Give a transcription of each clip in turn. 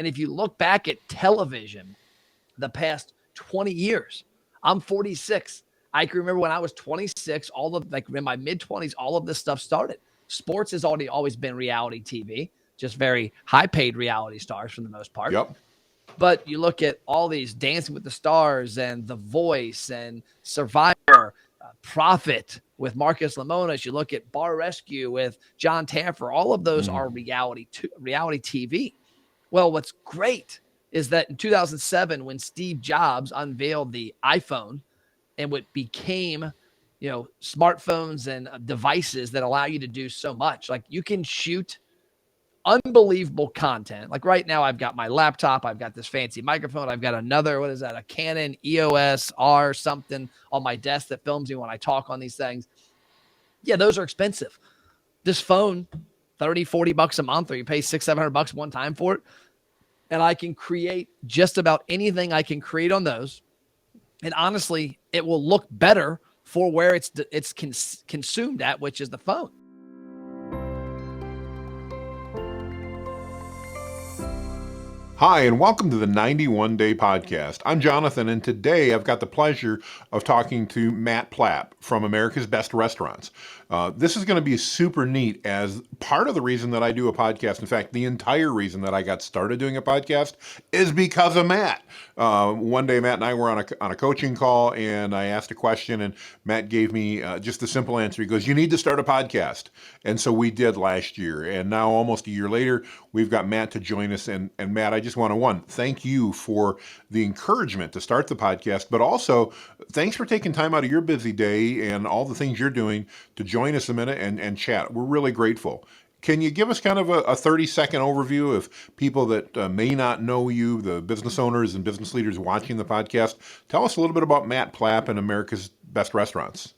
And if you look back at television, the past 20 years, I'm 46. I can remember when I was 26, all of like in my mid 20s, all of this stuff started. Sports has always been reality TV, just very high paid reality stars for the most part. Yep. But you look at all these Dancing with the Stars and The Voice and Survivor, Prophet with Marcus Lemonis. You look at Bar Rescue with John Taffer. All of those are reality TV. Well, what's great is that in 2007, when Steve Jobs unveiled the iPhone and what became, smartphones and devices that allow you to do so much, like you can shoot unbelievable content. Like right now, I've got my laptop, I've got this fancy microphone, I've got another, what is that, a Canon EOS R something on my desk that films me when I talk on these things. Yeah, those are expensive. This phone, $30-$40 a month, or you pay $600-$700 one time for it. And I can create just about anything I can create on those. And honestly, it will look better for where it's consumed at, which is the phone. Hi, and welcome to the 91 Day Podcast. I'm Jonathan, and today I've got the pleasure of talking to Matt Plapp from America's Best Restaurants. This is going to be super neat as part of the reason that I do a podcast. In fact, the entire reason that I got started doing a podcast is because of Matt. One day, Matt and I were on a coaching call, and I asked a question, and Matt gave me just a simple answer. He goes, "You need to start a podcast." And so we did last year, and now almost a year later, we've got Matt to join us. And Matt, I just want to, thank you for the encouragement to start the podcast, but also thanks for taking time out of your busy day and all the things you're doing to join us a minute and chat. We're really grateful. Can you give us kind of a 30-second overview of people that may not know you, the business owners and business leaders watching the podcast? Tell us a little bit about Matt Plapp and America's Best Restaurants.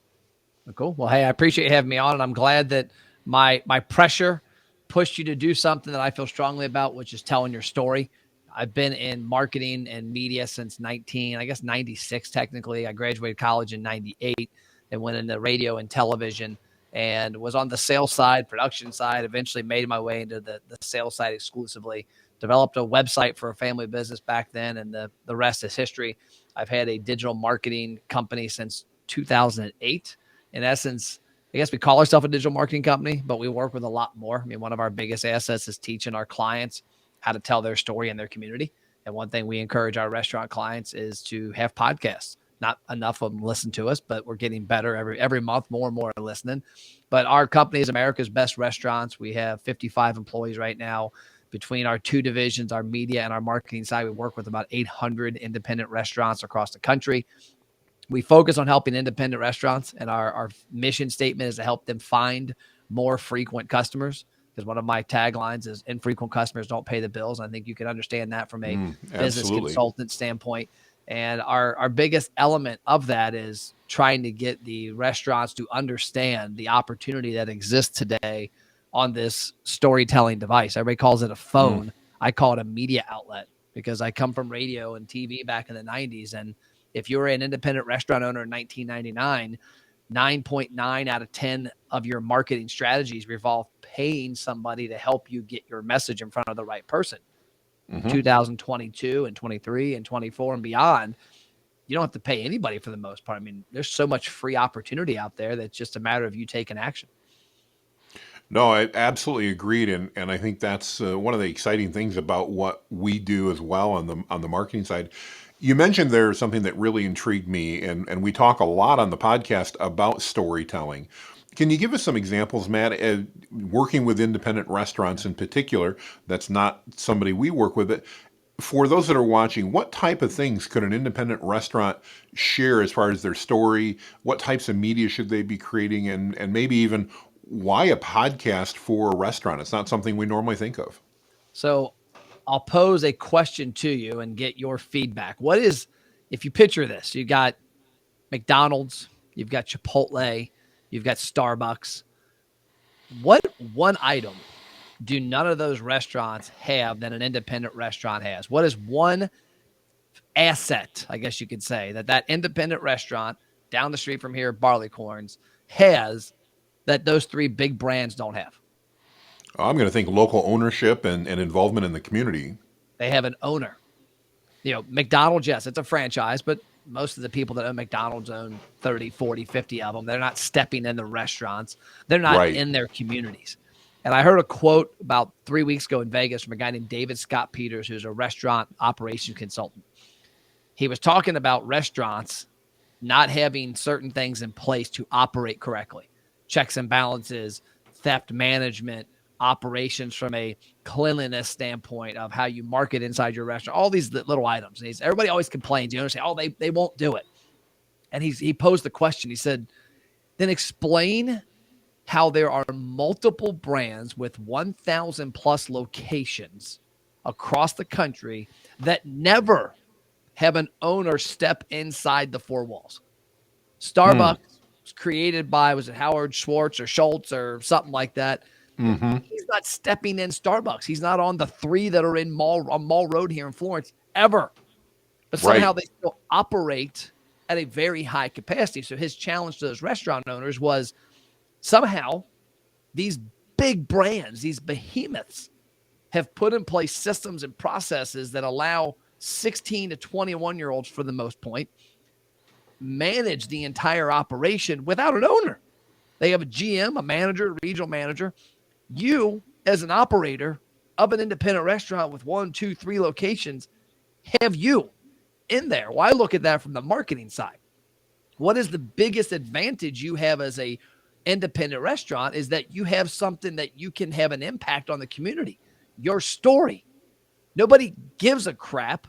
Cool. Well, hey, I appreciate you having me on, and I'm glad that my pressure pushed you to do something that I feel strongly about, which is telling your story. I've been in marketing and media since 96 technically. I graduated college in 98 and went into radio and television and was on the sales side, production side, eventually made my way into the sales side exclusively, developed a website for a family business back then, and the rest is history. I've had a digital marketing company since 2008. In essence, I guess we call ourselves a digital marketing company, but we work with a lot more. I mean, one of our biggest assets is teaching our clients how to tell their story in their community. And one thing we encourage our restaurant clients is to have podcasts. Not enough of them listen to us, but we're getting better every month. More and more are listening. But our company is America's Best Restaurants. We have 55 employees right now. Between our two divisions, our media and our marketing side, we work with about 800 independent restaurants across the country. We focus on helping independent restaurants, and our mission statement is to help them find more frequent customers, because one of my taglines is infrequent customers don't pay the bills. I think you can understand that from a business consultant standpoint. And our biggest element of that is trying to get the restaurants to understand the opportunity that exists today on this storytelling device. Everybody calls it a phone. I call it a media outlet, because I come from radio and TV back in the 90s. And if you were an independent restaurant owner in 1999, 9.9 out of 10 of your marketing strategies revolve paying somebody to help you get your message in front of the right person. 2022 and 23 and 24 and beyond, you don't have to pay anybody for the most part. I mean, there's so much free opportunity out there that's just a matter of you taking action. No, I absolutely agreed, and I think that's one of the exciting things about what we do as well on the marketing side. You mentioned there something that really intrigued me, and we talk a lot on the podcast about storytelling. Can you give us some examples, Matt, working with independent restaurants in particular? That's not somebody we work with, but for those that are watching, what type of things could an independent restaurant share as far as their story? What types of media should they be creating? And maybe even why a podcast for a restaurant? It's not something we normally think of. So I'll pose a question to you and get your feedback. What is, if you picture this, you got McDonald's, you've got Chipotle, you've got Starbucks. What one item do none of those restaurants have that an independent restaurant has? What is one asset, I guess you could say, that independent restaurant down the street from here, Barleycorns, has that those three big brands don't have? I'm going to think local ownership and involvement in the community. They have an owner. McDonald's, yes, it's a franchise, but most of the people that own McDonald's own 30, 40, 50 of them. They're not stepping in the restaurants. They're not Right. in their communities. And I heard a quote about 3 weeks ago in Vegas from a guy named David Scott Peters, who's a restaurant operations consultant. He was talking about restaurants not having certain things in place to operate correctly, checks and balances, theft management, operations from a cleanliness standpoint of how you market inside your restaurant, all these little items. And everybody always complains, say, oh, they won't do it. And he posed the question. He said, then explain how there are multiple brands with 1,000 plus locations across the country that never have an owner step inside the four walls. Starbucks was created by, was it Howard Schwartz or Schultz or something like that? Mm-hmm. He's not stepping in Starbucks. He's not on the 3 that are on Mall Road here in Florence ever. But somehow they still operate at a very high capacity. So his challenge to those restaurant owners was somehow these big brands, these behemoths, have put in place systems and processes that allow 16 to 21-year-olds, for the most point, manage the entire operation without an owner. They have a GM, a manager, a regional manager. You, as an operator of an independent restaurant with 1, 2, 3 locations, have you in there. Well, I look at that from the marketing side. What is the biggest advantage you have as a independent restaurant is that you have something that you can have an impact on the community. Your story. Nobody gives a crap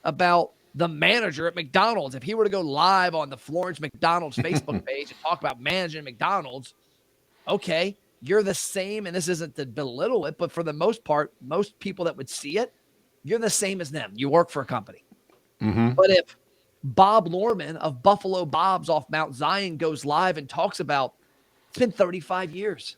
about the manager at McDonald's. If he were to go live on the Florence McDonald's Facebook page and talk about managing McDonald's, okay, you're the same. And this isn't to belittle it, but for the most part, most people that would see it, you're the same as them. You work for a company. Mm-hmm. But if Bob Lorman of Buffalo Bob's off Mount Zion goes live and talks about, it's been 35 years.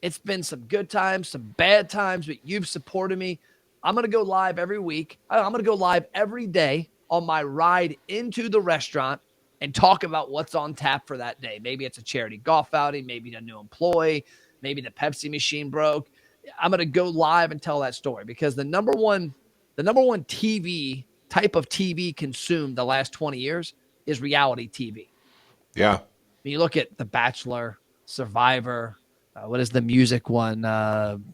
It's been some good times, some bad times, but you've supported me. I'm going to go live every week. I'm going to go live every day on my ride into the restaurant and talk about what's on tap for that day. Maybe it's a charity golf outing, maybe a new employee, maybe the Pepsi machine broke. I'm going to go live and tell that story because the number one TV type of TV consumed the last 20 years is reality TV. Yeah. When you look at The Bachelor, Survivor, what is the music one?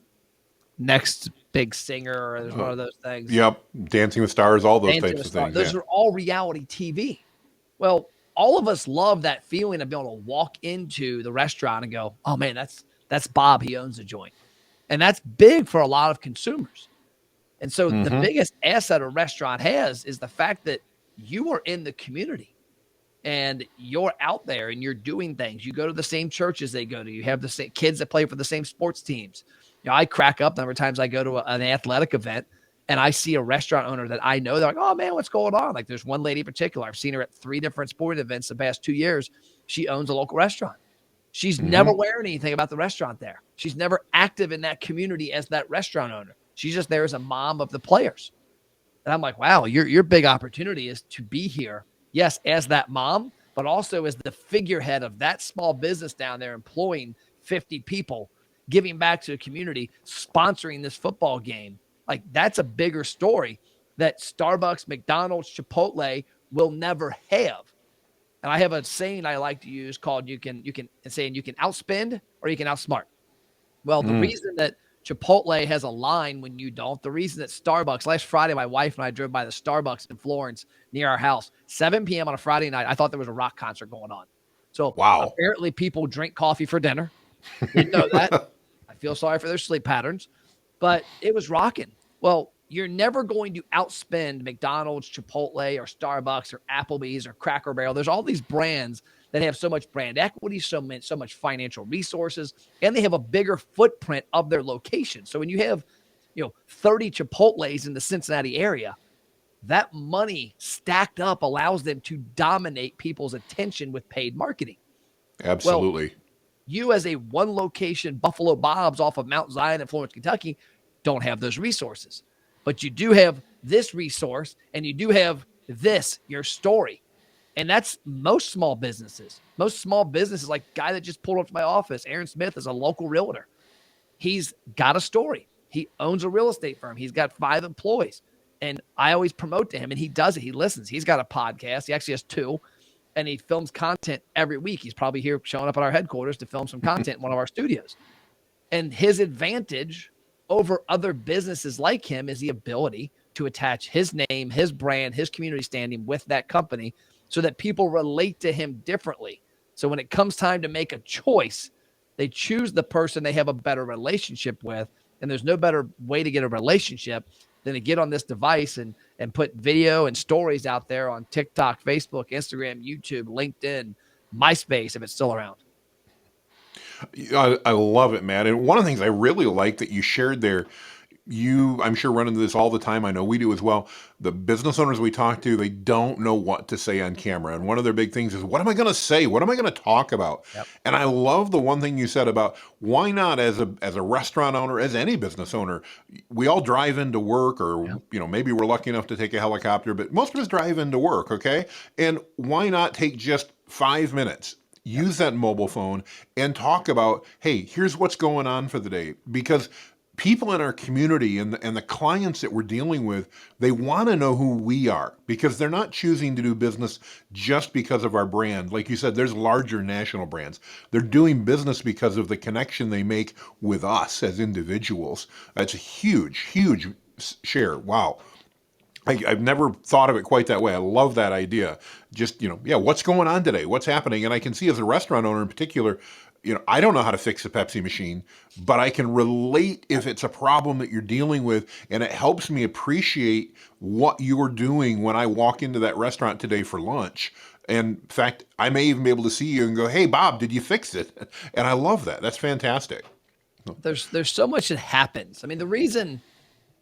Next Big Singer, or there's one of those things. Yep. Dancing with Stars, all those Dancing types with of Stars. things. Those are all reality TV. Well, all of us love that feeling of being able to walk into the restaurant and go, oh man, that's Bob. He owns a joint. And that's big for a lot of consumers. And so the biggest asset a restaurant has is the fact that you are in the community and you're out there and you're doing things. You go to the same churches they go to. You have the same kids that play for the same sports teams. I crack up the number of times I go to an athletic event and I see a restaurant owner that I know. They're like, oh man, what's going on? Like there's one lady in particular. I've seen her at 3 different sporting events the past 2 years. She owns a local restaurant. She's never wearing anything about the restaurant there. She's never active in that community as that restaurant owner. She's just there as a mom of the players. And I'm like, wow, your big opportunity is to be here. Yes, as that mom, but also as the figurehead of that small business down there, employing 50 people, giving back to the community, sponsoring this football game. Like that's a bigger story that Starbucks, McDonald's, Chipotle will never have. And I have a saying I like to use called you can outspend or you can outsmart. Well, the reason that Chipotle has a line when you don't, the reason that Starbucks, last Friday, my wife and I drove by the Starbucks in Florence near our house, 7 p.m. on a Friday night. I thought there was a rock concert going on. So apparently people drink coffee for dinner. Didn't know that. I feel sorry for their sleep patterns, but it was rocking. Well, you're never going to outspend McDonald's, Chipotle, or Starbucks, or Applebee's, or Cracker Barrel. There's all these brands that have so much brand equity, so much financial resources, and they have a bigger footprint of their location. So when you have, 30 Chipotles in the Cincinnati area, that money stacked up allows them to dominate people's attention with paid marketing. Absolutely. Well, you as a one location Buffalo Bob's off of Mount Zion in Florence, Kentucky, don't have those resources. But you do have this resource, and you do have your story. And that's most small businesses. Most small businesses, like guy that just pulled up to my office, Aaron Smith, is a local realtor. He's got a story. He owns a real estate firm. He's got 5 employees. And I always promote to him, and he does it. He listens. He's got a podcast. He actually has two, and he films content every week. He's probably here showing up at our headquarters to film some content in one of our studios. And his advantage over other businesses like him is the ability to attach his name, his brand, his community standing with that company so that people relate to him differently. So when it comes time to make a choice, they choose the person they have a better relationship with. And there's no better way to get a relationship than to get on this device and put video and stories out there on TikTok, Facebook, Instagram, YouTube, LinkedIn, MySpace, if it's still around. I love it, Matt. And one of the things I really like that you shared there, I'm sure, run into this all the time. I know we do as well. The business owners we talk to, they don't know what to say on camera. And one of their big things is, what am I going to say? What am I going to talk about? Yep. And I love the one thing you said about why not as a restaurant owner, as any business owner, we all drive into work, or, maybe we're lucky enough to take a helicopter, but most of us drive into work. Okay. And why not take just 5 minutes? Use that mobile phone and talk about, hey, here's what's going on for the day. Because people in our community and the clients that we're dealing with, they want to know who we are, because they're not choosing to do business just because of our brand. Like you said, there's larger national brands. They're doing business because of the connection they make with us as individuals. That's a huge, huge share. Wow. I've never thought of it quite that way. I love that idea. Just, what's going on today? What's happening? And I can see, as a restaurant owner in particular, I don't know how to fix a Pepsi machine, but I can relate if it's a problem that you're dealing with. And it helps me appreciate what you're doing when I walk into that restaurant today for lunch. And in fact, I may even be able to see you and go, hey, Bob, did you fix it? And I love that. That's fantastic. There's so much that happens. I mean,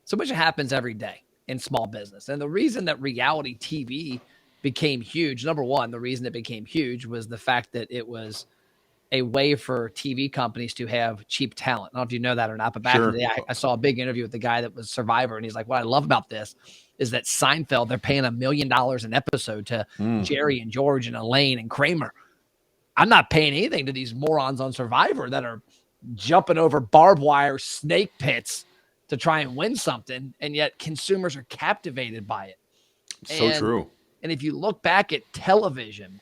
so much that happens every day in small business. And the reason that reality TV became huge, number one, the reason it became huge was the fact that it was a way for TV companies to have cheap talent. I don't know if you know that or not, but back in the day, I saw a big interview with the guy that was Survivor, and he's like, what I love about this is that Seinfeld, they're paying $1 million an episode to Jerry and George and Elaine and Kramer. I'm not paying anything to these morons on Survivor that are jumping over barbed wire snake pits to try and win something, and yet consumers are captivated by it. So true. And if you look back at television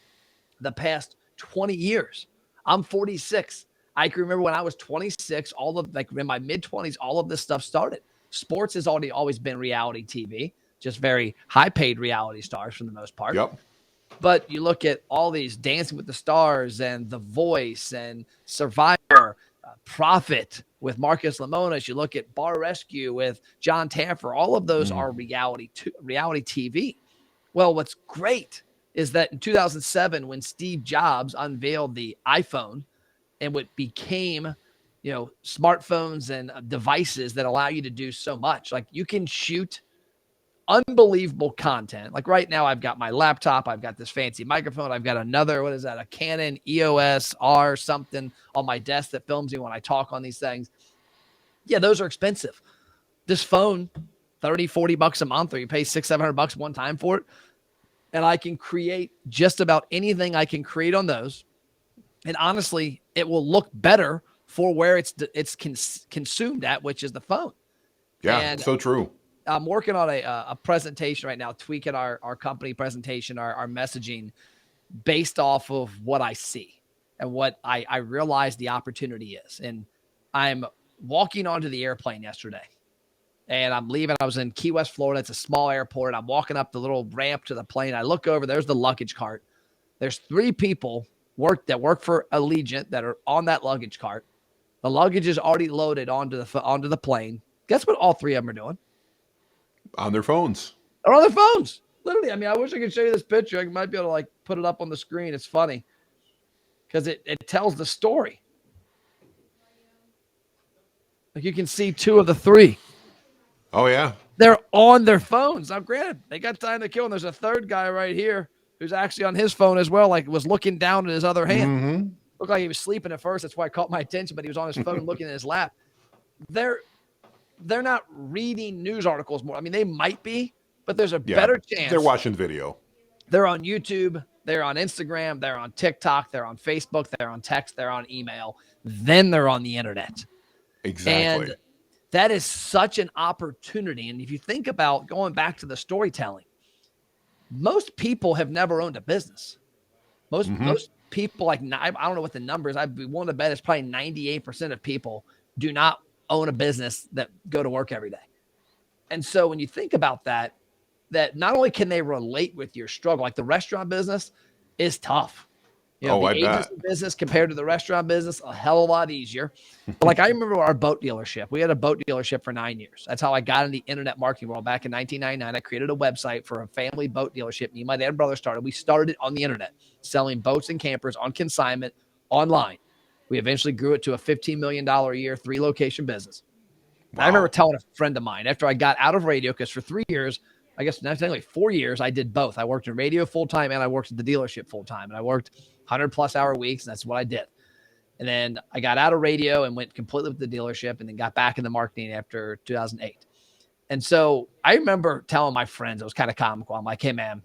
the past 20 years, I'm 46. I can remember when I was 26, in my mid-20s, all of this stuff started. Sports has always been reality TV, just very high-paid reality stars for the most part. Yep. But you look at all these Dancing with the Stars and The Voice and Survivor, Profit with Marcus Lemonis. You look at Bar Rescue with John Taffer. All of those are reality TV. Well, what's great is that in 2007, when Steve Jobs unveiled the iPhone and what became, smartphones and devices that allow you to do so much, like you can shoot unbelievable content. Like right now, I've got my laptop, I've got this fancy microphone, I've got another, what is that? A Canon EOS R something on my desk that films me when I talk on these things. Yeah, those are expensive. This phone, $30-$40 a month, or you pay $600-$700 one time for it. And I can create just about anything I can create on those. And honestly, it will look better for where it's consumed at, which is the phone. Yeah, and so true. I'm working on a presentation right now, tweaking our company presentation, our messaging based off of what I see and what I realize the opportunity is. And I'm walking onto the airplane yesterday and I'm leaving. I was in Key West, Florida. It's a small airport. I'm walking up the little ramp to the plane. I look over, there's the luggage cart. There's 3 people that work for Allegiant that are on that luggage cart. The luggage is already loaded onto the plane. Guess what all 3 of them are doing? On their phones. They're on their phones. Literally. I mean, I wish I could show you this picture. I might be able to put it up on the screen. It's funny because it tells the story. Like you can see 2 of the 3. Oh, yeah. They're on their phones. Now, granted, they got time to kill. And there's a third guy right here who's actually on his phone as well, like was looking down at his other hand. Mm-hmm. Looked like he was sleeping at first. That's why it caught my attention, but he was on his phone looking at his lap. They're not reading news articles more. I mean, they might be, but there's a better chance. They're watching video. They're on YouTube. They're on Instagram. They're on TikTok. They're on Facebook. They're on text. They're on email. Then they're on the internet. Exactly. And that is such an opportunity. And if you think about going back to the storytelling, most people have never owned a business. Most people, like, I don't know what the numbers, I'd be willing to bet it's probably 98% of people do not own a business that go to work every day. And so when you think about that not only can they relate with your struggle, like the restaurant business is tough. You know, Oh, the I agency bet. business compared to the restaurant business, a hell of a lot easier. But like I remember our boat dealership. We had a boat dealership for 9 years. That's how I got in the internet marketing world back in 1999. I created a website for a family boat dealership. Me and my dad and brother started. We started on the internet selling boats and campers on consignment online. We eventually grew it to a $15 million a year, 3-location business. And I remember Wow. telling a friend of mine after I got out of radio, because for 3 years, I guess technically 4 years, I did both. I worked in radio full time and I worked at the dealership full time. And I worked 100+ hour weeks. And that's what I did. And then I got out of radio and went completely with the dealership, and then got back into marketing after 2008. And so I remember telling my friends, it was kind of comical. I'm like, hey, man,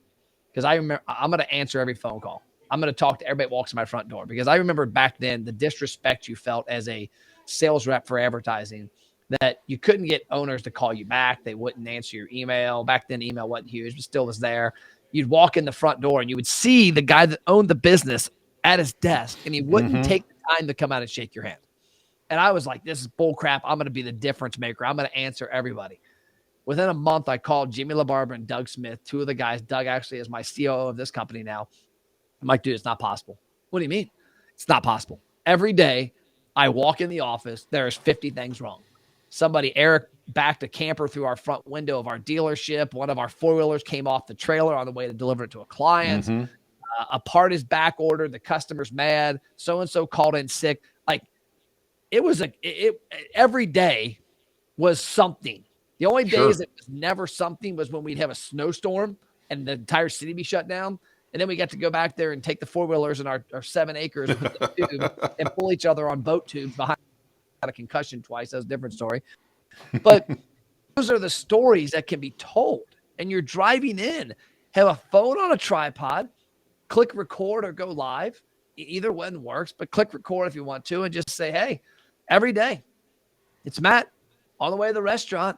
because I remember I'm going to answer every phone call. I'm going to talk to everybody that walks in my front door, because I remember back then the disrespect you felt as a sales rep for advertising, that you couldn't get owners to call you back. They wouldn't answer your email. Back then, email wasn't huge, but still was there. You'd walk in the front door and you would see the guy that owned the business at his desk, and he wouldn't take the time to come out and shake your hand. And I was like, this is bull crap. I'm going to be the difference maker. I'm going to answer everybody. Within a month, I called Jimmy LaBarbera and Doug Smith, two of the guys. Doug actually is my COO of this company now. I'm like, dude, it's not possible. What do you mean? It's not possible. Every day I walk in the office, there's 50 things wrong. Eric backed a camper through our front window of our dealership. One of our four-wheelers came off the trailer on the way to deliver it to a client. A part is back ordered. The customer's mad. So-and-so called in sick. Like, it was every day was something. The only days Sure. that was never something was when we'd have a snowstorm and the entire city be shut down. And then we got to go back there and take the four-wheelers and our 7 acres with the tube and pull each other on boat tubes behind. A concussion twice. That's a different story. But those are the stories that can be told. And you're driving in, have a phone on a tripod, click record or go live. Either one works, but click record if you want to, and just say, hey, every day, it's Matt on the way to the restaurant.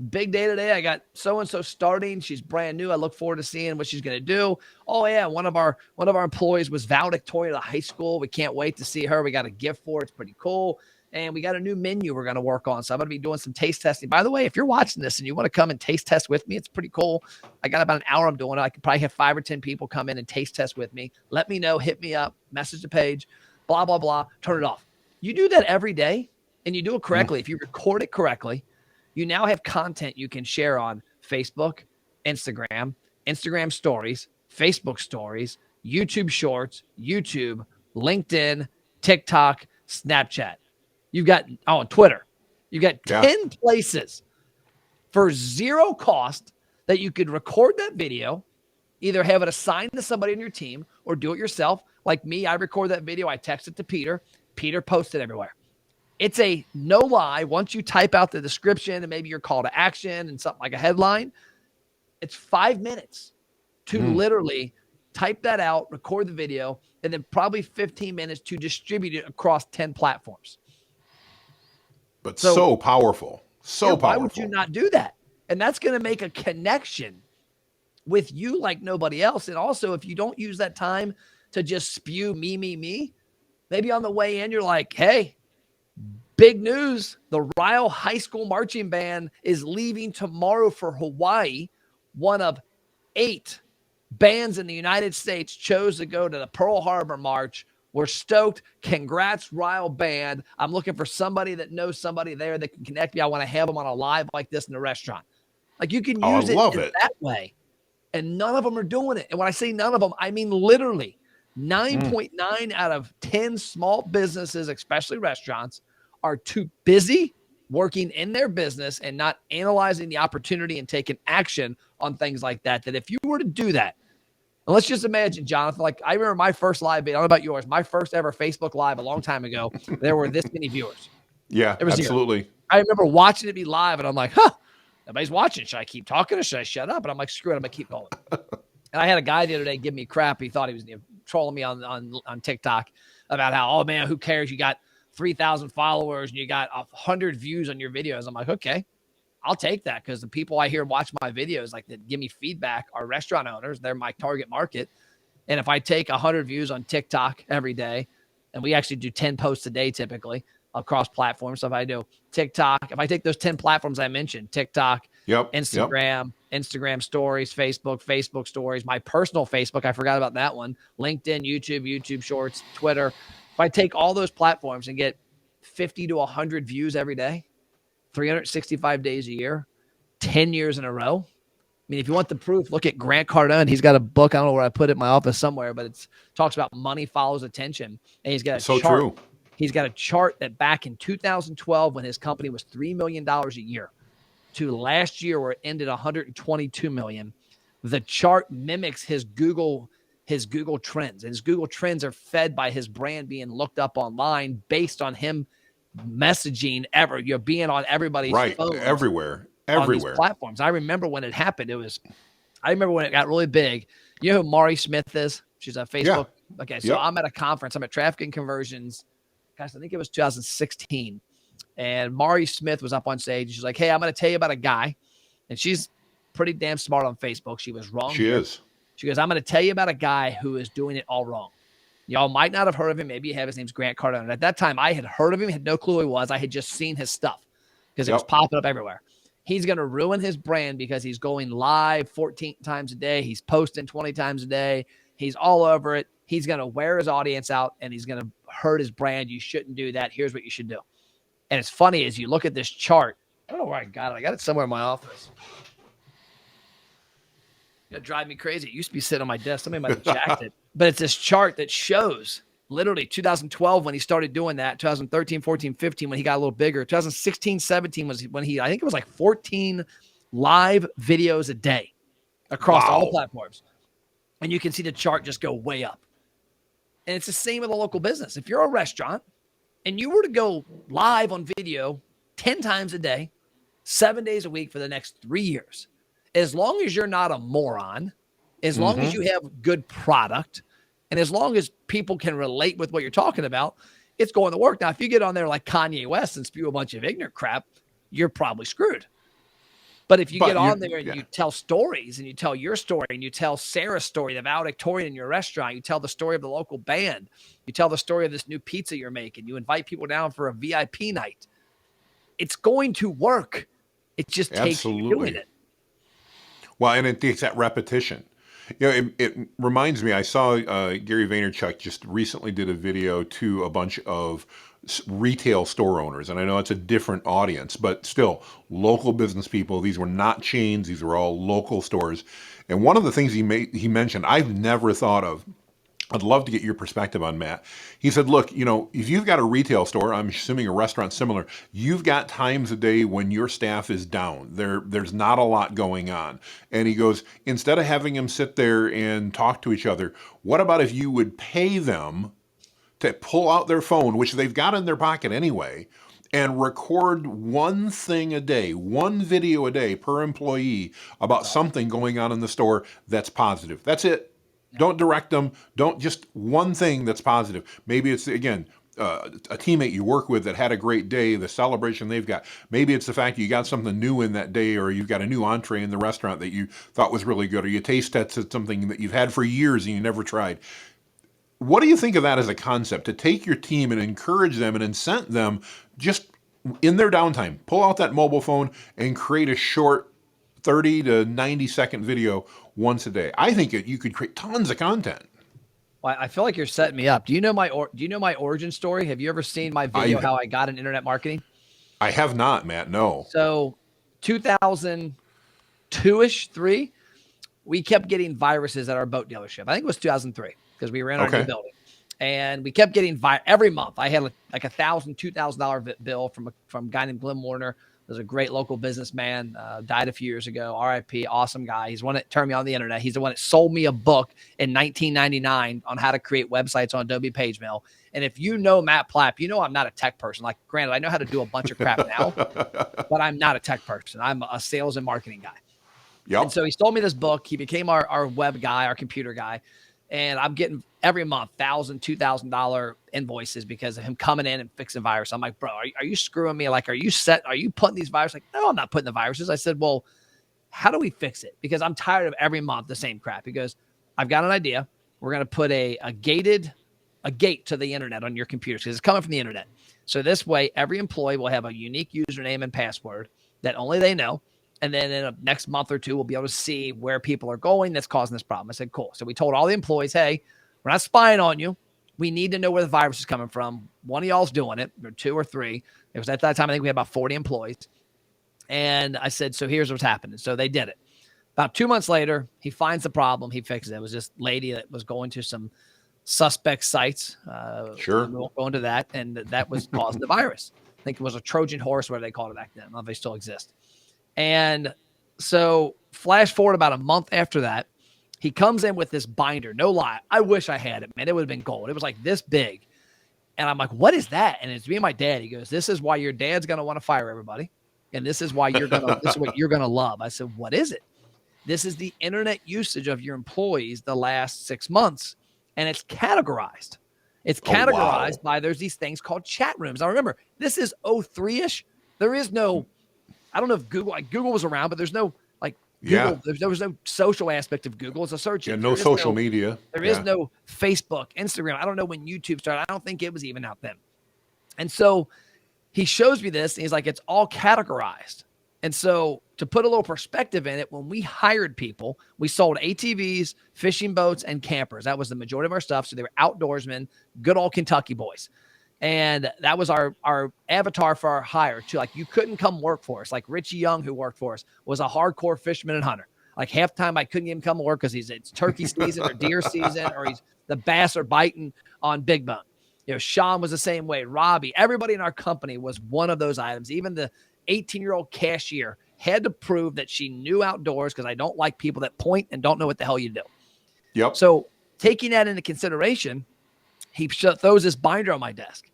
Big day today. I got so-and-so starting. She's brand new. I look forward to seeing what she's going to do. Oh yeah. One of our employees was valedictorian at high school. We can't wait to see her. We got a gift for her. It's pretty cool. And we got a new menu we're going to work on. So I'm going to be doing some taste testing. By the way, if you're watching this and you want to come and taste test with me, it's pretty cool. I got about an hour I'm doing it. I could probably have 5 or 10 people come in and taste test with me. Let me know, hit me up, message the page, blah, blah, blah, turn it off. You do that every day and you do it correctly. If you record it correctly, you now have content you can share on Facebook, Instagram stories, Facebook stories, YouTube shorts, YouTube, LinkedIn, TikTok, Snapchat. You've got, Twitter. You've got 10 places for zero cost that you could record that video, either have it assigned to somebody on your team or do it yourself. Like me, I record that video. I text it to Peter. Peter posts it everywhere. It's a no lie. Once you type out the description and maybe your call to action and something like a headline, it's 5 minutes to literally type that out, record the video, and then probably 15 minutes to distribute it across 10 platforms. But so powerful. So powerful. Why would you not do that? And that's going to make a connection with you like nobody else. And also, if you don't use that time to just spew me, maybe on the way in, you're like, hey, big news. The Ryle High School Marching Band is leaving tomorrow for Hawaii. One of 8 bands in the United States chose to go to the Pearl Harbor March. We're stoked. Congrats, Ryle Band. I'm looking for somebody that knows somebody there that can connect me. I want to have them on a live like this in the restaurant. Like, you can use it that way. And none of them are doing it. And when I say none of them, I mean literally 9.9 out of 10 small businesses, especially restaurants, are too busy working in their business and not analyzing the opportunity and taking action on things like that. That if you were to do that, and let's just imagine, Jonathan, like I remember my first live video, I don't know about yours, my first ever Facebook Live a long time ago, there were this many viewers. Yeah, there was absolutely. 0. I remember watching it be live, and I'm like, nobody's watching. Should I keep talking or should I shut up? And I'm like, screw it, I'm going to keep going. And I had a guy the other day give me crap. He thought he was trolling me on TikTok about how, oh, man, who cares? You got 3,000 followers and you got 100 views on your videos. I'm like, okay, I'll take that, because the people I hear watch my videos, like, that give me feedback, are restaurant owners. They're my target market. And if I take 100 views on TikTok every day, and we actually do 10 posts a day typically across platforms. So if I do TikTok, if I take those 10 platforms I mentioned, TikTok, Yep. Instagram stories, Facebook stories, my personal Facebook, I forgot about that one, LinkedIn, YouTube Shorts, Twitter. If I take all those platforms and get 50 to 100 views every day, 365 days a year, 10 years in a row. I mean, if you want the proof, look at Grant Cardone. He's got a book. I don't know where I put it in my office somewhere, but it talks about money follows attention. And he's got a So chart. true. He's got a chart that back in 2012, when his company was $3 million a year, to last year where it ended $122 million, the chart mimics his Google trends. And his Google trends are fed by his brand being looked up online based on him messaging being on everybody's phones everywhere on these platforms. I remember when it happened. I remember when it got really big. You know who Mari Smith is? She's on Facebook. Yeah. Okay, so I'm at a conference. I'm at Traffic and Conversions. Gosh, I think it was 2016. And Mari Smith was up on stage. She's like, hey, I'm going to tell you about a guy. And she's pretty damn smart on Facebook. She was wrong. She is. She goes, I'm going to tell you about a guy who is doing it all wrong. Y'all might not have heard of him. Maybe you have. His name's Grant Cardone. And at that time, I had heard of him, had no clue who he was. I had just seen his stuff because it was popping up everywhere. He's going to ruin his brand because he's going live 14 times a day. He's posting 20 times a day. He's all over it. He's going to wear his audience out, and he's going to hurt his brand. You shouldn't do that. Here's what you should do. And it's funny as you look at this chart. I don't know where I got it. I got it somewhere in my office. It'll drive me crazy. It used to be sitting on my desk. Somebody might have jacked it. But it's this chart that shows literally 2012 when he started doing that, 2013, 14, 15 when he got a little bigger, 2016, 17 was when I think it was like 14 live videos a day across all platforms. And you can see the chart just go way up. And it's the same with a local business. If you're a restaurant and you were to go live on video 10 times a day, 7 days a week for the next 3 years, as long as you're not a moron, as long as you have good product, and as long as people can relate with what you're talking about, it's going to work. Now, if you get on there like Kanye West and spew a bunch of ignorant crap, you're probably screwed. But if you get on there and you tell stories, and you tell your story, and you tell Sarah's story, the valedictorian in your restaurant, you tell the story of the local band, you tell the story of this new pizza you're making, you invite people down for a VIP night, it's going to work. It just takes you doing it. Well, and it takes that repetition. You know, it reminds me, I saw Gary Vaynerchuk just recently did a video to a bunch of retail store owners. And I know it's a different audience, but still local business people. These were not chains. These were all local stores. And one of the things he mentioned, I've never thought of. I'd love to get your perspective on, Matt. He said, look, you know, if you've got a retail store, I'm assuming a restaurant similar, you've got times a day when your staff is down. There's not a lot going on. And he goes, instead of having them sit there and talk to each other, what about if you would pay them to pull out their phone, which they've got in their pocket anyway, and record one thing a day, one video a day per employee about something going on in the store that's positive. That's it. Don't direct them. Don't just one thing that's positive. Maybe it's, again, a teammate you work with that had a great day, the celebration they've got. Maybe it's the fact you got something new in that day, or you've got a new entree in the restaurant that you thought was really good, or you taste tested something that you've had for years and you never tried. What do you think of that as a concept, to take your team and encourage them and incent them just in their downtime? Pull out that mobile phone and create a short 30 to 90 second video once a day. I think you could create tons of content. Well, I feel like you're setting me up. Do you know my origin story? Have you ever seen my video how I got in internet marketing? I have not, Matt. No. So 2002-ish, 3, we kept getting viruses at our boat dealership. I think it was 2003 because we ran our new building. And we kept getting every month. I had like $1,000, $2,000 bill from a guy named Glenn Warner. Was a great local businessman, died a few years ago. RIP, awesome guy. He's the one that turned me on the internet. He's the one that sold me a book in 1999 on how to create websites on Adobe PageMail. And if you know Matt Plapp, you know I'm not a tech person. Like, granted, I know how to do a bunch of crap now, but I'm not a tech person. I'm a sales and marketing guy. Yep. And so he sold me this book. He became our web guy, our computer guy. And I'm getting every month $1,000, $2,000 invoices because of him coming in and fixing virus. I'm like, bro, are you screwing me? Like, are you putting these viruses? Like, no, I'm not putting the viruses. I said, well, how do we fix it? Because I'm tired of every month the same crap. He goes, I've got an idea. We're going to put a gate to the internet on your computer because it's coming from the internet. So this way, every employee will have a unique username and password that only they know. And then in the next month or two, we'll be able to see where people are going that's causing this problem. I said, cool. So we told all the employees, hey, we're not spying on you. We need to know where the virus is coming from. One of y'all's doing it, or two or three. It was at that time, I think we had about 40 employees. And I said, so here's what's happening. So they did it. About 2 months later, he finds the problem. He fixes it. It was this lady that was going to some suspect sites. Sure. We won't go into that. And that was causing the virus. I think it was a Trojan horse, whatever they called it back then. I don't know if they still exist. And so flash forward about a month after that, he comes in with this binder. No lie. I wish I had it, man. It would have been gold. It was like this big. And I'm like, what is that? And it's me and my dad. He goes, this is why your dad's going to want to fire everybody. And this is why this is what you're going to love. I said, what is it? This is the internet usage of your employees the last 6 months. And it's categorized. It's categorized by there's these things called chat rooms. Now remember, this is 03-ish. There is no, I don't know if Google was around, but there's no like Google. Yeah. There was no social aspect of Google. It's a search engine. No social media. There is no Facebook, Instagram. I don't know when YouTube started. I don't think it was even out then. And so he shows me this, and he's like, it's all categorized. And so to put a little perspective in it, when we hired people, we sold ATVs, fishing boats, and campers. That was the majority of our stuff. So they were outdoorsmen, good old Kentucky boys. And that was our avatar for our hire too. Like you couldn't come work for us. Like Richie Young, who worked for us, was a hardcore fisherman and hunter. Like half the time I couldn't even come to work because it's turkey season or deer season, or the bass are biting on big bone. You know, Sean was the same way. Robbie, everybody in our company was one of those items. Even the 18-year-old cashier had to prove that she knew outdoors because I don't like people that point and don't know what the hell you do. Yep. So taking that into consideration, he throws this binder on my desk.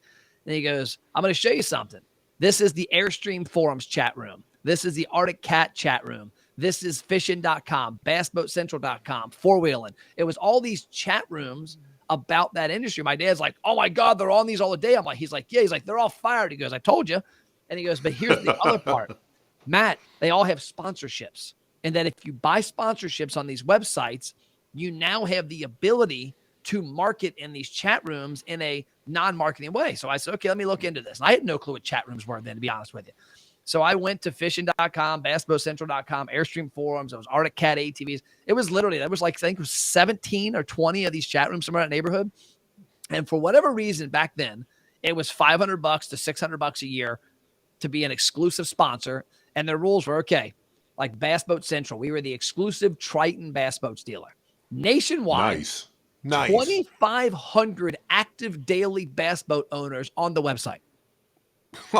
And he goes, I'm going to show you something. This is the Airstream Forums chat room. This is the Arctic Cat chat room. This is fishing.com, bassboatcentral.com, four-wheeling. It was all these chat rooms about that industry. My dad's like, oh my God, they're on these all the day. I'm like, he's like, yeah. He's like, they're all fired. He goes, I told you. And he goes, but here's the other part. Matt, they all have sponsorships. And that if you buy sponsorships on these websites, you now have the ability to market in these chat rooms in a non-marketing way. So I said, okay, let me look into this. And I had no clue what chat rooms were then, to be honest with you. So I went to fishing.com, bassboatcentral.com, Airstream Forums. It was Arctic Cat ATVs. It was literally, that was like, I think it was 17 or 20 of these chat rooms somewhere in that neighborhood. And for whatever reason back then, it was $500 to $600 a year to be an exclusive sponsor. And their rules were, okay, like Bass Boat Central, we were the exclusive Triton Bass Boats dealer. Nationwide. Nice. 2,500 active daily bass boat owners on the website.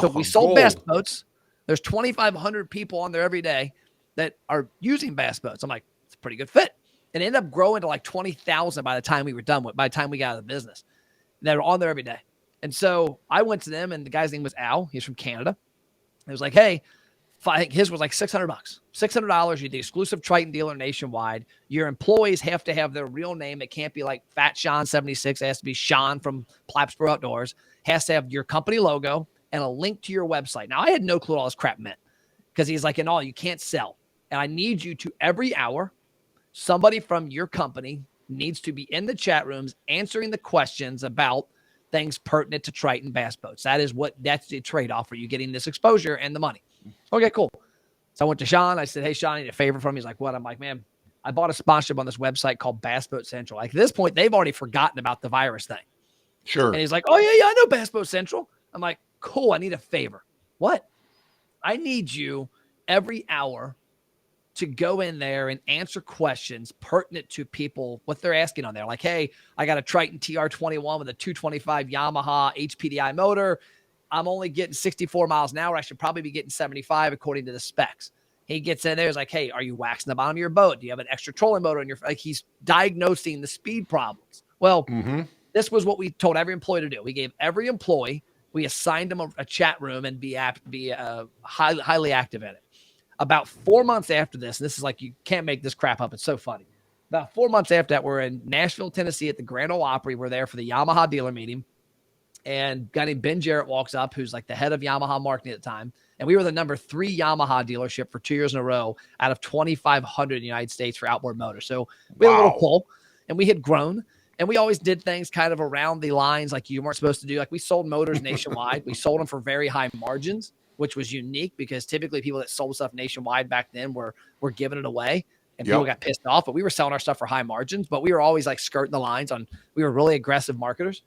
So we sold gold. bass boats. There's 2,500 people on there every day that are using bass boats. I'm like, it's a pretty good fit. And it ended up growing to like 20,000 by the time we were done with, by the time we got out of the business. They were on there every day. And so I went to them, and the guy's name was Al. He's from Canada. It was like, hey, I think his was like $600. $600. You're the exclusive Triton dealer nationwide. Your employees have to have their real name. It can't be like Fat Sean 76. It has to be Sean from Plappsboro Outdoors. It has to have your company logo and a link to your website. Now, I had no clue what all this crap meant because he's like, in all, you can't sell. And I need you to, every hour, somebody from your company needs to be in the chat rooms answering the questions about things pertinent to Triton bass boats. That's the trade-off for you getting this exposure and the money. Okay, cool. So I went to Sean. I said, hey, Sean, I need a favor from you. He's like, what? I'm like, man, I bought a sponsorship on this website called Bass Boat Central. Like, at this point, they've already forgotten about the virus thing. Sure. And he's like, oh, yeah, I know Bass Boat Central. I'm like, cool, I need a favor. What? I need you every hour to go in there and answer questions pertinent to people, what they're asking on there. Like, hey, I got a Triton TR21 with a 225 Yamaha HPDI motor. I'm only getting 64 miles an hour. I should probably be getting 75 according to the specs. He gets in there. He's like, hey, are you waxing the bottom of your boat? Do you have an extra trolling motor on your, like, he's diagnosing the speed problems. Well, This was what we told every employee to do. We gave every employee, we assigned them a chat room and be highly active in it. About 4 months after this, and this is like, you can't make this crap up. It's so funny. About 4 months after that, we're in Nashville, Tennessee at the Grand Ole Opry. We're there for the Yamaha dealer meeting. And a guy named Ben Jarrett walks up, who's like the head of Yamaha marketing at the time. And we were the number 3 Yamaha dealership for 2 years in a row out of 2,500 in the United States for outboard motors. So we had a little Wow. pull, and we had grown. And we always did things kind of around the lines like you weren't supposed to do. Like we sold motors nationwide. We sold them for very high margins, which was unique because typically people that sold stuff nationwide back then were giving it away. And people got pissed off, but we were selling our stuff for high margins, but we were always like skirting the lines we were really aggressive marketers.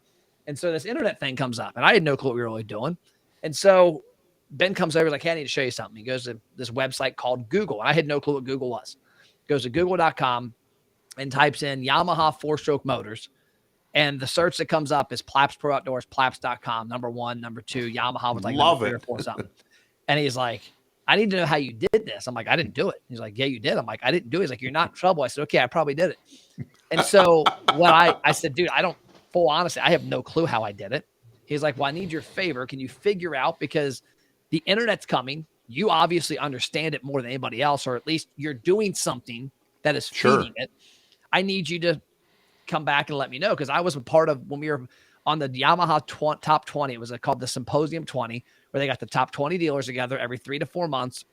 And so this internet thing comes up, and I had no clue what we were really doing. And so Ben comes over like, hey, I need to show you something. He goes to this website called Google, and I had no clue what Google was. Goes to google.com and types in Yamaha 4-stroke motors. And the search that comes up is Plapp's Pro Outdoors, Plaps.com, number 1, number 2. Yamaha was like number 3 or 4 something. And he's like, I need to know how you did this. I'm like, I didn't do it. He's like, yeah, you did. I'm like, I didn't do it. He's like, you're not in trouble. I said, okay, I probably did it. And so what I said, dude, I don't, full honesty, I have no clue how I did it. He's like, well, I need your favor. Can you figure out, because the internet's coming. You obviously understand it more than anybody else, or at least you're doing something that is feeding it. I need you to come back and let me know, because I was a part of when we were on the Yamaha top 20. It was called the Symposium 20, where they got the top 20 dealers together every 3 to 4 months.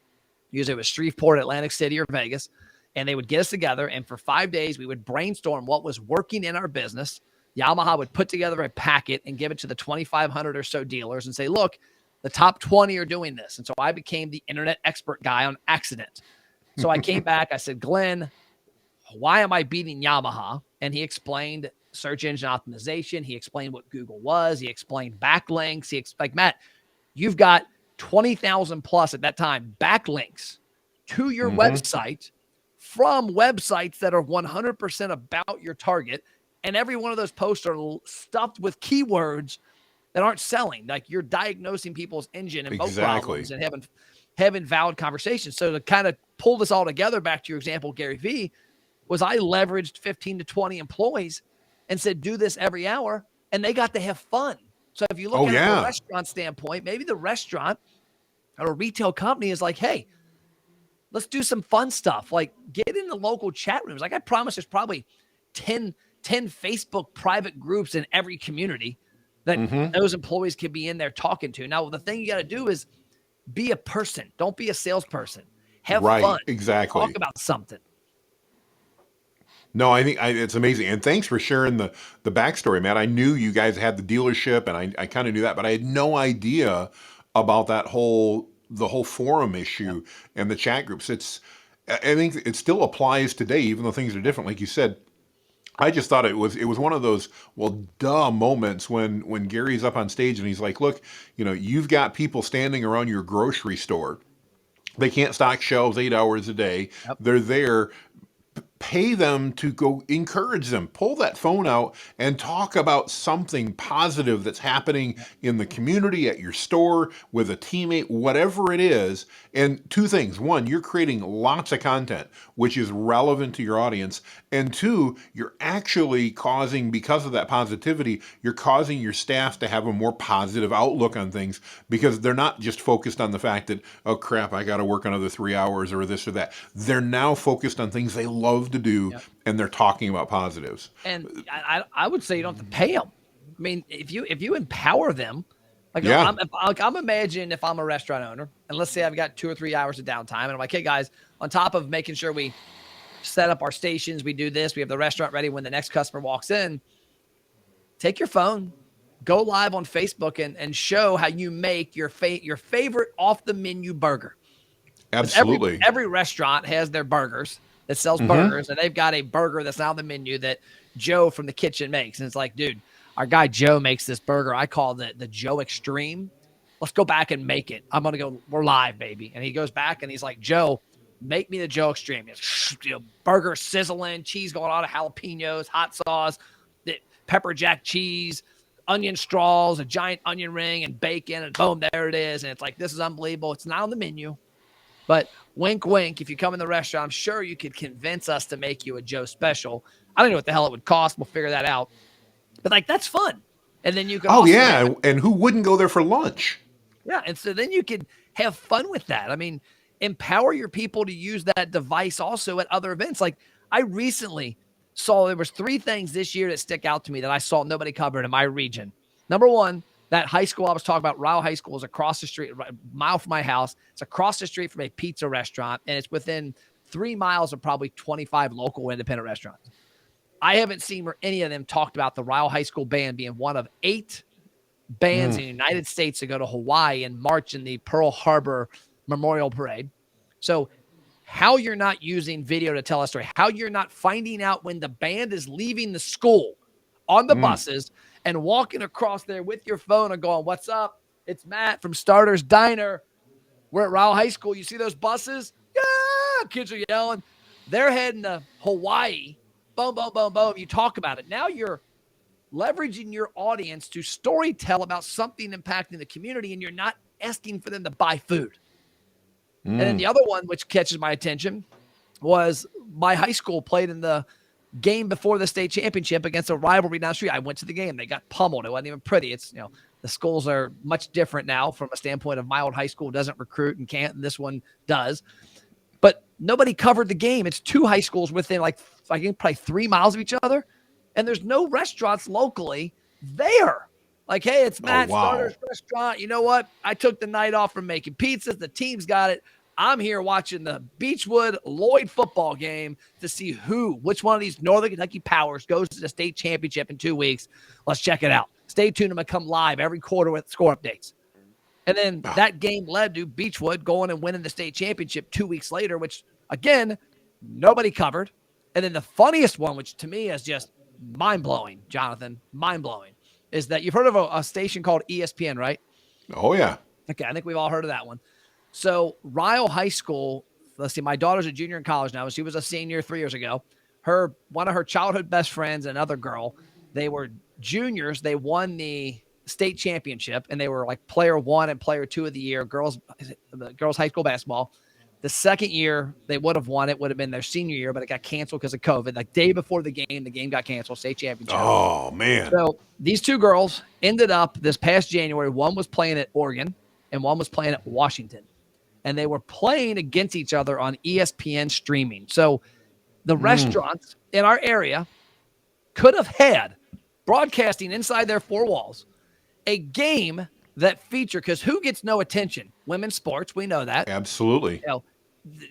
Usually it was Shreveport, Atlantic City, or Vegas. And they would get us together. And for 5 days, we would brainstorm what was working in our business. Yamaha would put together a packet and give it to the 2,500 or so dealers and say, look, the top 20 are doing this. And so I became the internet expert guy on accident. So I came back. I said, Glenn, why am I beating Yamaha? And he explained search engine optimization. He explained what Google was. He explained backlinks. He explained, Matt, you've got 20,000 plus at that time backlinks to your website from websites that are 100% about your target. And every one of those posts are stuffed with keywords that aren't selling. Like you're diagnosing people's engine and boat problems and having valid conversations. So to kind of pull this all together, back to your example, Gary Vee, was I leveraged 15 to 20 employees and said, do this every hour. And they got to have fun. So if you look at it from a restaurant standpoint, maybe the restaurant or a retail company is like, hey, let's do some fun stuff. Like get in the local chat rooms. Like I promise there's probably 10 Facebook private groups in every community that those employees could be in there talking to. Now, the thing you got to do is be a person. Don't be a salesperson. Have fun. Exactly. Talk about something. No, I think it's amazing. And thanks for sharing the backstory, Matt. I knew you guys had the dealership, and I kind of knew that, but I had no idea about the whole forum issue and the chat groups. I think it still applies today, even though things are different. Like you said, I just thought it was one of those moments when Gary's up on stage and he's like, look, you've got people standing around your grocery store. They can't stock shelves 8 hours a day. They're there. Pay them to go encourage them. Pull that phone out and talk about something positive that's happening in the community, at your store, with a teammate, whatever it is. And 2 things. 1, you're creating lots of content, which is relevant to your audience. And 2, you're actually causing, because of that positivity, you're causing your staff to have a more positive outlook on things, because they're not just focused on the fact that, oh crap, I got to work another 3 hours or this or that. They're now focused on things they love to do, and they're talking about positives. And I would say you don't have to pay them. I mean, if you empower them, like I'm imagining if I'm a restaurant owner, and let's say I've got 2 or 3 hours of downtime, and I'm like, hey guys, on top of making sure we set up our stations, we do this, we have the restaurant ready when the next customer walks in, take your phone, go live on Facebook and show how you make your favorite off the menu burger. Absolutely. Every restaurant has their burgers that sells burgers, and they've got a burger that's not on the menu that Joe from the kitchen makes. And it's like, dude, our guy Joe makes this burger. I call it the Joe Extreme. Let's go back and make it. I'm going to go, we're live, baby. And he goes back and he's like, Joe, make me the Joe Extreme. Burger sizzling, cheese going on, jalapenos, hot sauce, pepper jack cheese, onion straws, a giant onion ring, and bacon, and boom, there it is. And it's like, this is unbelievable. It's not on the menu. But wink, wink, if you come in the restaurant, I'm sure you could convince us to make you a Joe special. I don't know what the hell it would cost. We'll figure that out. But, like, that's fun. And then you can and who wouldn't go there for lunch? Yeah, and so then you could have fun with that. I mean, empower your people to use that device also at other events. Like I recently saw there was 3 things this year that stick out to me that I saw nobody covered in my region. Number one, that high school I was talking about, Ryle High School, is across the street, a mile from my house. It's across the street from a pizza restaurant, and it's within 3 miles of probably 25 local independent restaurants. I haven't seen where any of them talked about the Ryle High School band being one of 8 bands in the United States to go to Hawaii and march in the Pearl Harbor Memorial Parade. So how you're not using video to tell a story, how you're not finding out when the band is leaving the school on the buses and walking across there with your phone and going, "What's up? It's Matt from Starter's Diner. We're at Ryle High School. You see those buses? Yeah!" Kids are yelling. They're heading to Hawaii. Boom, boom, boom, boom. You talk about it. Now you're leveraging your audience to story tell about something impacting the community, and you're not asking for them to buy food. And then the other one, which catches my attention, was my high school played in the game before the state championship against a rivalry down the street. I went to the game. They got pummeled. It wasn't even pretty. It's, the schools are much different now from a standpoint of my old high school doesn't recruit and can't, and this one does. But nobody covered the game. It's 2 high schools within I think probably 3 miles of each other. And there's no restaurants locally there. Like, hey, it's Matt Starter's Restaurant. You know what? I took the night off from making pizzas. The team's got it. I'm here watching the Beechwood Lloyd football game to see which one of these Northern Kentucky Powers goes to the state championship in 2 weeks. Let's check it out. Stay tuned. I'm going to come live every quarter with score updates. And then that game led to Beechwood going and winning the state championship 2 weeks later, which, again, nobody covered. And then the funniest one, which to me is just mind-blowing, Jonathan, mind-blowing, is that you've heard of a station called ESPN, right? Oh, yeah. Okay, I think we've all heard of that one. So Ryle High School, let's see, my daughter's a junior in college now. She was a senior 3 years ago. One of her childhood best friends, another girl, they were juniors. They won the state championship, and they were like player 1 and player 2 of the year, girls high school basketball. The second year they would have won, it would have been their senior year, but it got canceled because of COVID. Like day before the game got canceled, state championship. Oh, man. So these 2 girls ended up this past January. One was playing at Oregon and one was playing at Washington. And they were playing against each other on ESPN streaming. So the restaurants in our area could have had broadcasting inside their 4 walls a game that featured, because who gets no attention? Women's sports, we know that. Absolutely.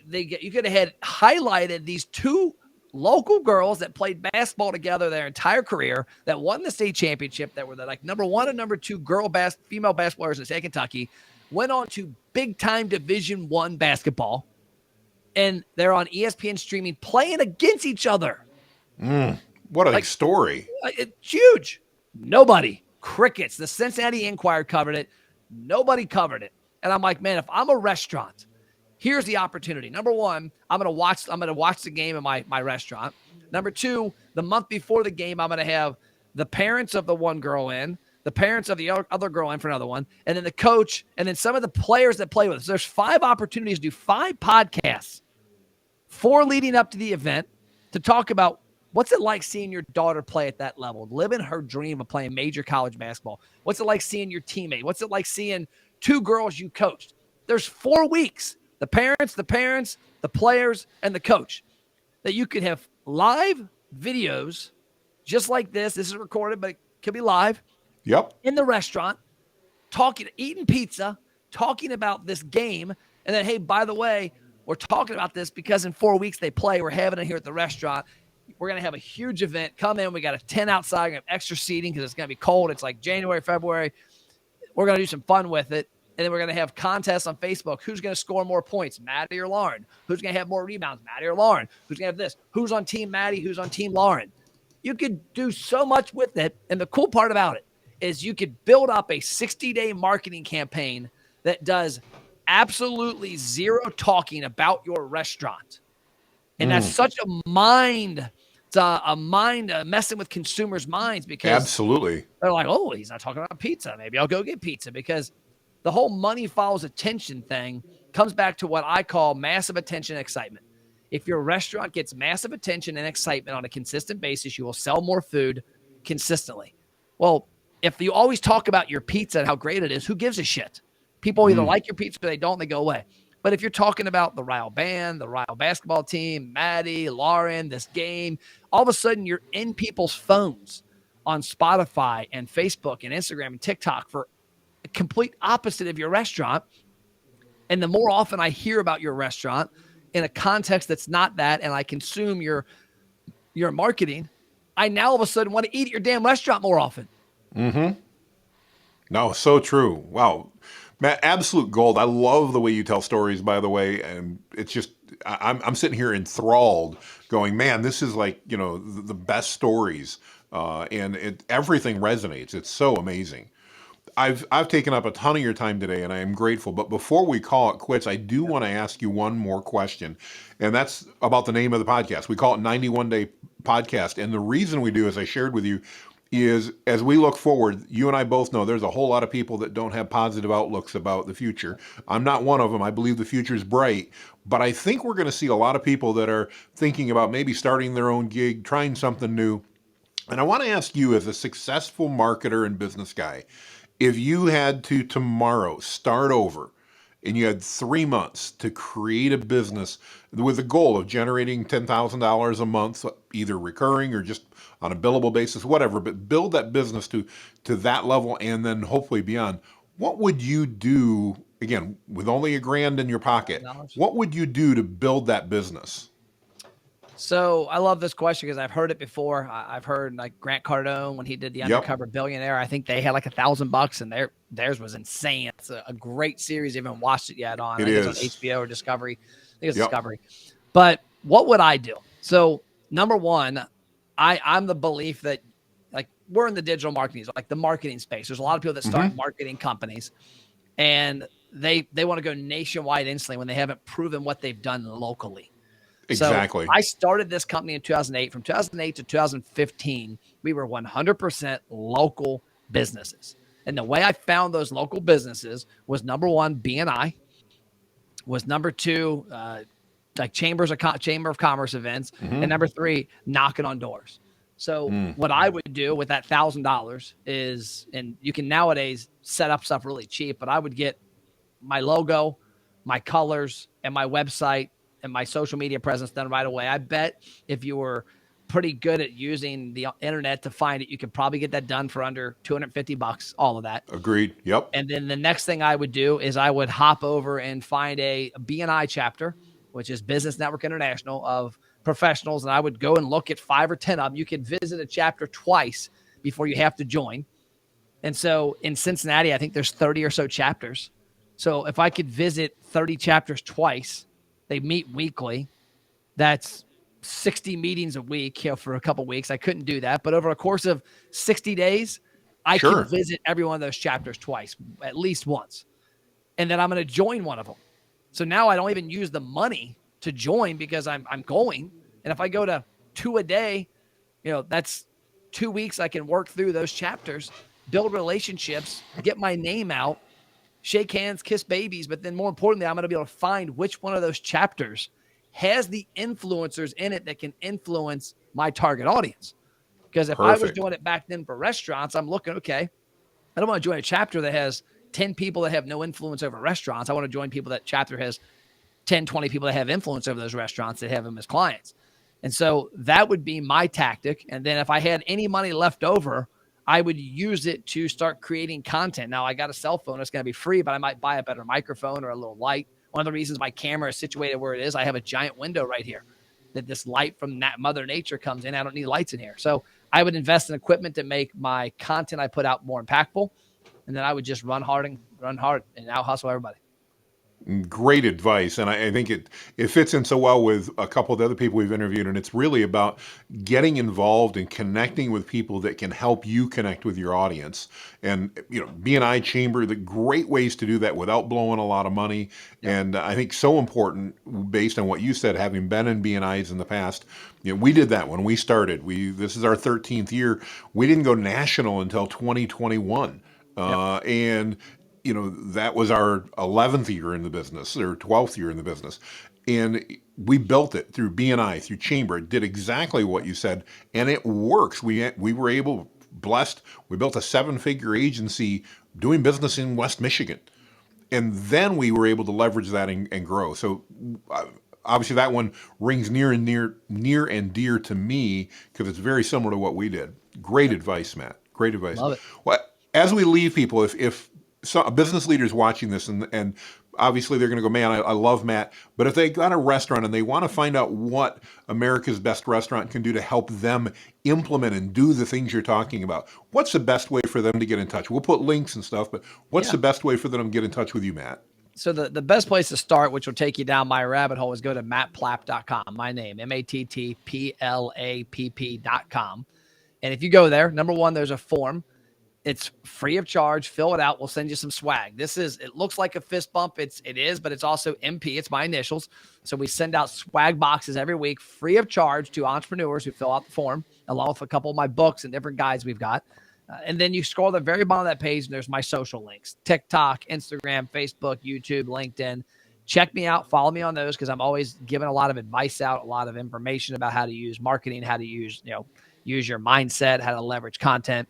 You could have had highlighted these 2 local girls that played basketball together their entire career, that won the state championship, that were the number 1 and number 2 female basketballers in the state of Kentucky, went on to big-time Division I basketball, and they're on ESPN streaming playing against each other. What a story. It's huge. Nobody. Crickets. The Cincinnati Enquirer covered it. Nobody covered it. And I'm like, man, if I'm a restaurant, here's the opportunity. Number 1, I'm going to watch the game in my restaurant. Number 2, the month before the game, I'm going to have the parents of the one girl in, the parents of the other girl in for another one, and then the coach, and then some of the players that play with us. There's 5 opportunities to do 5 podcasts, 4 leading up to the event, to talk about what's it like seeing your daughter play at that level, living her dream of playing major college basketball. What's it like seeing your teammate? What's it like seeing 2 girls you coached? There's 4 weeks, the parents, the players, and the coach, that you could have live videos just like this. This is recorded, but it could be live. Yep. In the restaurant, eating pizza, talking about this game. And then, hey, by the way, we're talking about this because in 4 weeks they play. We're having it here at the restaurant. We're going to have a huge event. Come in. We got a tent outside. We're going to have extra seating because it's going to be cold. It's like January, February. We're going to do some fun with it. And then we're going to have contests on Facebook. Who's going to score more points, Maddie or Lauren? Who's going to have more rebounds, Maddie or Lauren? Who's going to have this? Who's on Team Maddie? Who's on Team Lauren? You could do so much with it. And the cool part about it is you could build up a 60-day marketing campaign that does absolutely zero talking about your restaurant. And that's such a mind messing with consumers' minds, because absolutely they're like, oh, he's not talking about pizza. Maybe I'll go get pizza, because the whole money follows attention thing comes back to what I call massive attention and excitement. If your restaurant gets massive attention and excitement on a consistent basis, you will sell more food consistently. Well, if you always talk about your pizza and how great it is, who gives a shit? People either like your pizza or they don't, they go away. But if you're talking about the Ryle band, the Ryle basketball team, Maddie, Lauren, this game, all of a sudden you're in people's phones on Spotify and Facebook and Instagram and TikTok for a complete opposite of your restaurant. And the more often I hear about your restaurant in a context that's not that, and I consume your marketing, I now all of a sudden want to eat at your damn restaurant more often. Mm-hmm. No, so true. Wow. Matt, absolute gold. I love the way you tell stories, by the way. And it's just, I'm sitting here enthralled going, man, this is like, the best stories. And everything resonates. It's so amazing. I've taken up a ton of your time today, and I am grateful. But before we call it quits, I do want to ask you one more question, and that's about the name of the podcast. We call it 91 Day Podcast, and the reason we do, as I shared with you, is as we look forward, you and I both know there's a whole lot of people that don't have positive outlooks about the future. I'm not one of them. I believe the future is bright, but I think we're going to see a lot of people that are thinking about maybe starting their own gig, trying something new. And I want to ask you, as a successful marketer and business guy, if you had to tomorrow start over and you had 3 months to create a business with the goal of generating $10,000 a month, either recurring or just on a billable basis, whatever, but build that business to that level and then hopefully beyond, what would you do, again, with only $1,000 in your pocket? $1,000. What would you do to build that business? So I love this question because I've heard it before. I've heard like Grant Cardone when he did the Yep, Undercover Billionaire. I think they had like $1,000 and theirs was insane. It's a great series. I haven't watched it yet on. I it think it's on is. HBO or Discovery. I think it's Yep. Discovery. But what would I do? So number one, I'm the belief that like we're in the digital marketing, like the marketing space. There's a lot of people that start marketing companies and they want to go nationwide instantly when they haven't proven what they've done locally. Exactly. So I started this company in 2008. From 2008 to 2015, we were 100% local businesses. And the way I found those local businesses was number one, BNI, was number two, like Chamber of Commerce events, and number three, knocking on doors. So what I would do with that $1,000 is, and you can nowadays set up stuff really cheap, but I would get my logo, my colors, and my website and my social media presence done right away. I bet if you were pretty good at using the internet to find it, you could probably get that done for under $250, all of that. Agreed. Yep. And then the next thing I would do is I would hop over and find a BNI chapter, which is Business Network International, of professionals. And I would go and look at 5 or 10 of them. You can visit a chapter twice before you have to join. And so in Cincinnati, I think there's 30 or so chapters. So if I could visit 30 chapters twice, they meet weekly. That's 60 meetings a week, for a couple of weeks. I couldn't do that. But over a course of 60 days, I Sure. can visit every one of those chapters twice, at least once. And then I'm going to join one of them. So now I don't even use the money to join because I'm going. And if I go to 2 a day, that's 2 weeks I can work through those chapters, build relationships, get my name out, shake hands, kiss babies. But then more importantly, I'm going to be able to find which one of those chapters has the influencers in it that can influence my target audience. Because if I was doing it back then for restaurants, I'm looking, okay, I don't want to join a chapter that has 10 people that have no influence over restaurants. I want to join that chapter has 10, 20 people that have influence over those restaurants that have them as clients. And so that would be my tactic. And then if I had any money left over, I would use it to start creating content. Now I got a cell phone. It's going to be free, but I might buy a better microphone or a little light. One of the reasons my camera is situated where it is, I have a giant window right here that this light from that Mother Nature comes in. I don't need lights in here. So I would invest in equipment to make my content I put out more impactful. And then I would just run hard and out hustle everybody. Great advice, and I think it fits in so well with a couple of the other people we've interviewed, and it's really about getting involved and connecting with people that can help you connect with your audience. And BNI Chamber, the great ways to do that without blowing a lot of money. Yep. And I think so important, based on what you said, having been in BNIs in the past. We did that when we started. This is our 13th year. We didn't go national until 2021, Yep. and that was our 11th year in the business or 12th year in the business. And we built it through BNI, through Chamber. It did exactly what you said, and it works. We were blessed. We built a 7-figure agency doing business in West Michigan. and then we were able to leverage that and grow. So obviously that one rings near and dear to me because it's very similar to what we did. Great Yep. advice, Matt. Great advice. Love it. Well, as we leave people, if a business leader is watching this and obviously they're going to go, man, I love Matt. But if they got a restaurant and they want to find out what America's Best Restaurant can do to help them implement and do the things you're talking about, what's the best way for them to get in touch? We'll put links and stuff, but what's Yeah. the best way for them to get in touch with you, Matt? So the best place to start, which will take you down my rabbit hole, is go to mattplapp.com. My name, mattplapp.com. And if you go there, number one, there's a form. It's free of charge. Fill it out. We'll send you some swag. It looks like a fist bump. It is, but it's also MP. It's my initials. So we send out swag boxes every week, free of charge to entrepreneurs who fill out the form, along with a couple of my books and different guides we've got. And then you scroll to the very bottom of that page, and there's my social links: TikTok, Instagram, Facebook, YouTube, LinkedIn. Check me out. Follow me on those because I'm always giving a lot of advice out, a lot of information about how to use marketing, how to use your mindset, how to leverage content.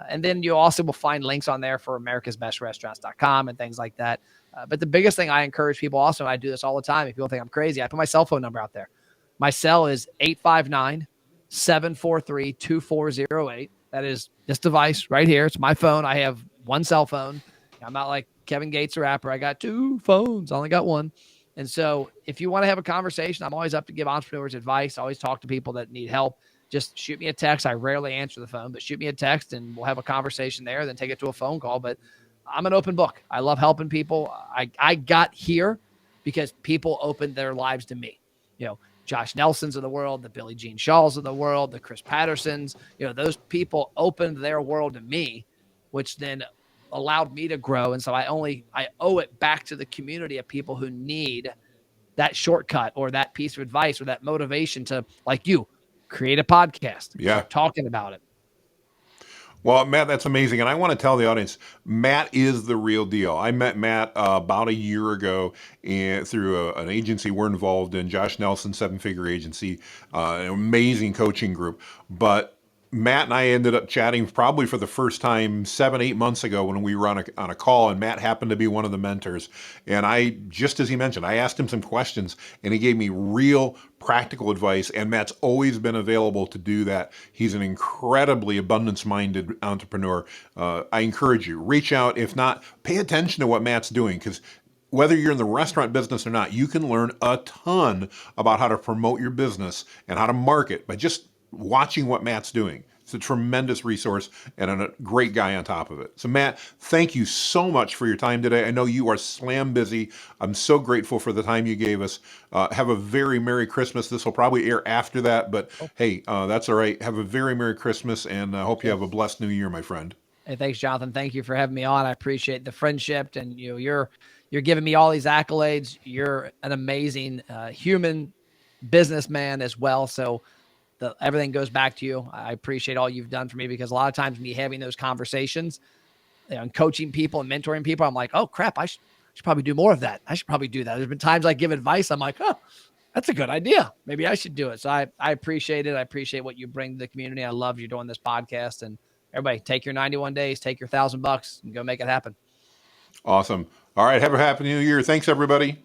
And then you also will find links on there for americasbestrestaurants.com and things like that. But the biggest thing I encourage people also, and I do this all the time, if people think I'm crazy, I put my cell phone number out there. My cell is 859-743-2408. That is this device right here. It's my phone. I have one cell phone. I'm not like Kevin Gates, the rapper. I got two phones. I only got one. And so if you want to have a conversation, I'm always up to give entrepreneurs advice. I always talk to people that need help. Just shoot me a text. I rarely answer the phone, but shoot me a text and we'll have a conversation there, then take it to a phone call. But I'm an open book. I love helping people. I got here because people opened their lives to me. Josh Nelsons of the world, the Billie Jean Shaws of the world, the Chris Pattersons, those people opened their world to me, which then allowed me to grow. And so I owe it back to the community of people who need that shortcut or that piece of advice or that motivation to, like you, create a podcast, Yeah. start talking about it. Well, Matt, that's amazing. And I want to tell the audience, Matt is the real deal. I met Matt about a year ago through an agency we're involved in, Josh Nelson, Seven Figure Agency, an amazing coaching group. But Matt and I ended up chatting probably for the first time 7-8 months ago when we were on a call, and Matt happened to be one of the mentors. And just as he mentioned, I asked him some questions, and he gave me real practical advice. And Matt's always been available to do that. He's an incredibly abundance-minded entrepreneur. I encourage you, reach out. If not, pay attention to what Matt's doing, because whether you're in the restaurant business or not, you can learn a ton about how to promote your business and how to market by just watching what Matt's doing. It's a tremendous resource and a great guy on top of it. So Matt, thank you so much for your time today. I know you are slam busy. I'm so grateful for the time you gave us. Have a very Merry Christmas. This will probably air after that, but hey, that's all right. Have a very Merry Christmas, and I hope you have a blessed new year, my friend. Hey, thanks, Jonathan. Thank you for having me on. I appreciate the friendship, and you're giving me all these accolades. You're an amazing human businessman as well. So everything goes back to you. I appreciate all you've done for me, because a lot of times me having those conversations and coaching people and mentoring people, I'm like, oh crap, I should probably do more of that. I should probably do that. There's been times I give advice, I'm like, oh, that's a good idea. Maybe I should do it. So I appreciate it. I appreciate what you bring to the community. I love you doing this podcast, and everybody take your 91 days, take your $1,000 and go make it happen. Awesome. All right. Have a happy new year. Thanks, everybody.